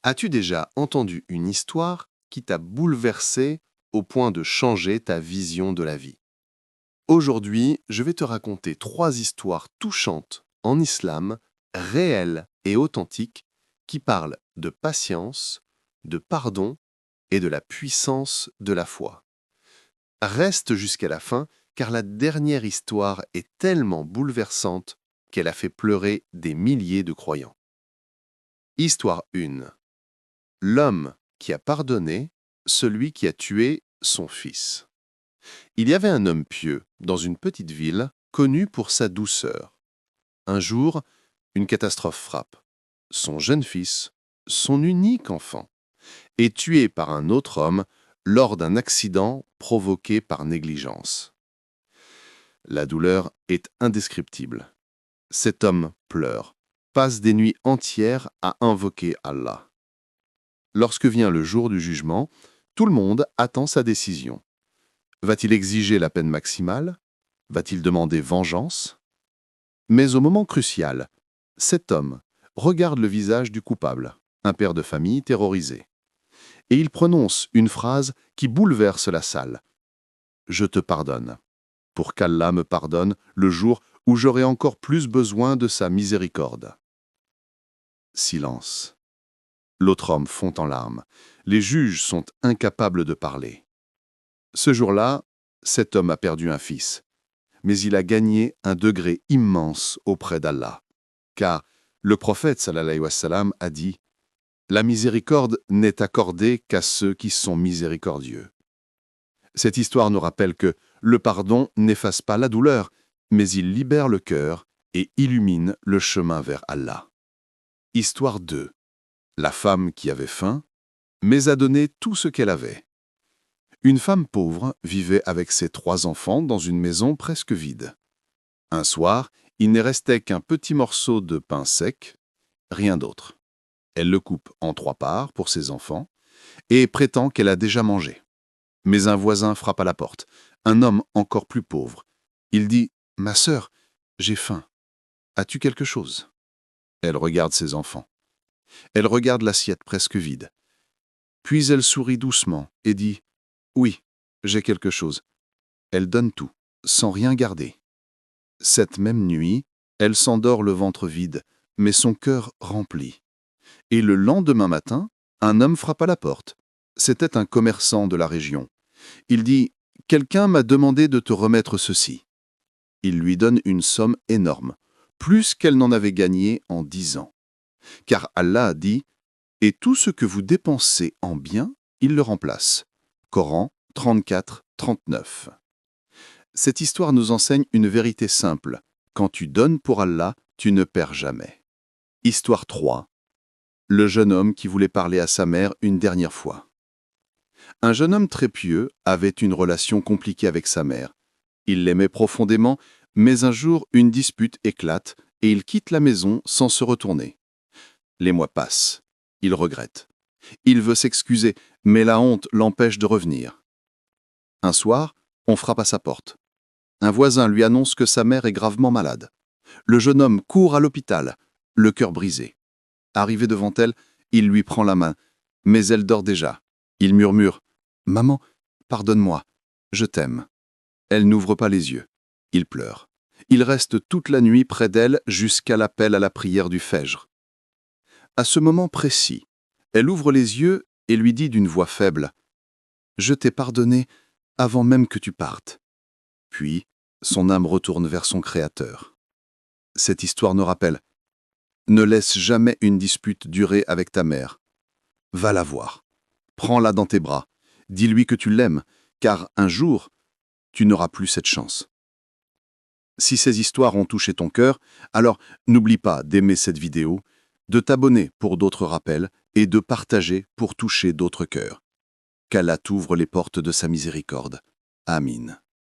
As-tu déjà entendu une histoire qui t'a bouleversé au point de changer ta vision de la vie? Aujourd'hui, je vais te raconter 3 histoires touchantes en islam, réelles et authentiques, qui parlent de patience, de pardon et de la puissance de la foi. Reste jusqu'à la fin, car la dernière histoire est tellement bouleversante qu'elle a fait pleurer des milliers de croyants. Histoire 1. L'homme qui a pardonné celui qui a tué son fils. Il y avait un homme pieux dans une petite ville connue pour sa douceur. Un jour, une catastrophe frappe. Son jeune fils, son unique enfant, est tué par un autre homme lors d'un accident provoqué par négligence. La douleur est indescriptible. Cet homme pleure, passe des nuits entières à invoquer Allah. Lorsque vient le jour du jugement, tout le monde attend sa décision. Va-t-il exiger la peine maximale? Va-t-il demander vengeance? Mais au moment crucial, cet homme regarde le visage du coupable, un père de famille terrorisé, et il prononce une phrase qui bouleverse la salle. « Je te pardonne, pour qu'Allah me pardonne le jour où j'aurai encore plus besoin de sa miséricorde. » Silence. L'autre homme fond en larmes. Les juges sont incapables de parler. Ce jour-là, cet homme a perdu un fils, mais il a gagné un degré immense auprès d'Allah. Car le prophète sallallahu alayhi wa sallam a dit « La miséricorde n'est accordée qu'à ceux qui sont miséricordieux. » Cette histoire nous rappelle que le pardon n'efface pas la douleur, mais il libère le cœur et illumine le chemin vers Allah. Histoire 2. La femme qui avait faim, mais a donné tout ce qu'elle avait. Une femme pauvre vivait avec ses 3 enfants dans une maison presque vide. Un soir, il ne restait qu'un petit morceau de pain sec, rien d'autre. Elle le coupe en 3 parts pour ses enfants et prétend qu'elle a déjà mangé. Mais un voisin frappe à la porte, un homme encore plus pauvre. Il dit « Ma sœur, j'ai faim. As-tu quelque chose ?» Elle regarde ses enfants. Elle regarde l'assiette presque vide. Puis elle sourit doucement et dit « Oui, j'ai quelque chose. » Elle donne tout, sans rien garder. Cette même nuit, elle s'endort le ventre vide, mais son cœur rempli. Et le lendemain matin, un homme frappe à la porte. C'était un commerçant de la région. Il dit « Quelqu'un m'a demandé de te remettre ceci. » Il lui donne une somme énorme, plus qu'elle n'en avait gagné en 10 ans. Car Allah a dit « Et tout ce que vous dépensez en bien, il le remplace. » Coran 34, 39. Cette histoire nous enseigne une vérité simple. Quand tu donnes pour Allah, tu ne perds jamais. Histoire 3. Le jeune homme qui voulait parler à sa mère une dernière fois. Un jeune homme très pieux avait une relation compliquée avec sa mère. Il l'aimait profondément, mais un jour, une dispute éclate et il quitte la maison sans se retourner. Les mois passent. Il regrette. Il veut s'excuser, mais la honte l'empêche de revenir. Un soir, on frappe à sa porte. Un voisin lui annonce que sa mère est gravement malade. Le jeune homme court à l'hôpital, le cœur brisé. Arrivé devant elle, il lui prend la main, mais elle dort déjà. Il murmure « Maman, pardonne-moi, je t'aime. » Elle n'ouvre pas les yeux. Il pleure. Il reste toute la nuit près d'elle jusqu'à l'appel à la prière du Fajr. À ce moment précis, elle ouvre les yeux et lui dit d'une voix faible « Je t'ai pardonné avant même que tu partes. » Puis, son âme retourne vers son Créateur. Cette histoire nous rappelle « Ne laisse jamais une dispute durer avec ta mère. Va la voir. Prends-la dans tes bras. Dis-lui que tu l'aimes, car un jour, tu n'auras plus cette chance. » Si ces histoires ont touché ton cœur, alors n'oublie pas d'aimer cette vidéo, de t'abonner pour d'autres rappels et de partager pour toucher d'autres cœurs. Qu'Allah t'ouvre les portes de sa miséricorde. Amin.